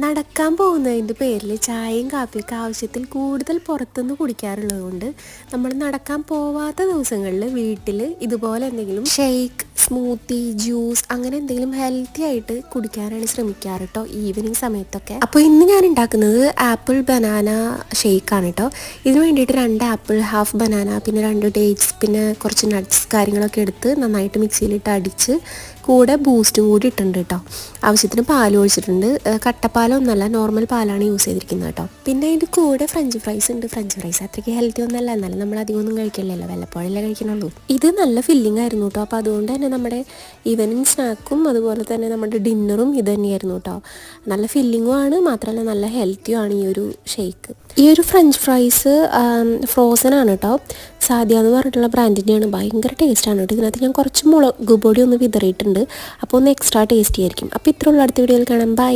നടക്കാൻ പോകുന്നതിൻ്റെ പേരിൽ ചായയും കാപ്പിയൊക്കെ ആവശ്യത്തിൽ കൂടുതൽ പുറത്തുനിന്ന് കുടിക്കാറുള്ളത് കൊണ്ട് നമ്മൾ നടക്കാൻ പോവാത്ത ദിവസങ്ങളിൽ വീട്ടിൽ ഇതുപോലെ എന്തെങ്കിലും ഷെയ്ക്ക്, സ്മൂത്തി, ജ്യൂസ് അങ്ങനെ എന്തെങ്കിലും ഹെൽത്തി ആയിട്ട് കുടിക്കാനാണ് ശ്രമിക്കാറ് കേട്ടോ ഈവനിങ് സമയത്തൊക്കെ. അപ്പോൾ ഇന്ന് ഞാൻ ഉണ്ടാക്കുന്നത് ആപ്പിൾ ബനാന ഷെയ്ക്കാണ് കേട്ടോ. ഇതിന് വേണ്ടിയിട്ട് 2 ആപ്പിൾ, ഹാഫ് ബനാന, പിന്നെ 2 ഡേറ്റ്സ്, പിന്നെ കുറച്ച് നട്ട്സ് കാര്യങ്ങളൊക്കെ എടുത്ത് നന്നായിട്ട് മിക്സിയിലിട്ട് അടിച്ച് കൂടെ ബൂസ്റ്റും കൂടി ഇട്ടിട്ടുണ്ട് കേട്ടോ. ആവശ്യത്തിന് പാൽ ഒഴിച്ചിട്ടുണ്ട്. കട്ടപ്പാലൊന്നുമല്ല, നോർമൽ പാലാണ് യൂസ് ചെയ്തിരിക്കുന്നത് കേട്ടോ. പിന്നെ അതിൻ്റെ കൂടെ ഫ്രഞ്ച് ഫ്രൈസ് ഉണ്ട്. ഫ്രഞ്ച് ഫ്രൈസ് അത്രയ്ക്ക് ഹെൽത്തി ഒന്നല്ല, എന്നാലും നമ്മൾ അധികം ഒന്നും കഴിക്കില്ലല്ലോ, വല്ലപ്പോഴല്ലേ കഴിക്കണുള്ളൂ. ഇത് നല്ല ഫില്ലിംഗ് ആയിരുന്നു കേട്ടോ. അപ്പോൾ അതുകൊണ്ട് തന്നെ നമ്മുടെ ഈവനിങ് സ്നാക്കും അതുപോലെ തന്നെ നമ്മുടെ ഡിന്നറും ഇത് തന്നെയായിരുന്നു കേട്ടോ. നല്ല ഫില്ലിങ്ങും ആണ്, മാത്രമല്ല നല്ല ഹെൽത്തിയും ആണ് ഈ ഒരു ഷേക്ക്. ഈ ഒരു ഫ്രഞ്ച് ഫ്രൈസ് ഫ്രോസൺ ആണ് കേട്ടോ. സാധ്യ എന്ന് പറഞ്ഞിട്ടുള്ള ബ്രാൻഡിൻ്റെയാണ്. ഭയങ്കര ടേസ്റ്റാണ് കേട്ടോ. ഇതിനകത്ത് ഞാൻ കുറച്ച് മുളക് പൊടി ഒന്ന് വിതറിയിട്ടുണ്ട്. അപ്പോൾ ഒന്ന് എക്സ്ട്രാ ടേസ്റ്റി ആയിരിക്കും. അപ്പോൾ ഇത്രയുള്ള അടുത്ത വീഡിയോയിൽ കാണാം. ബൈ.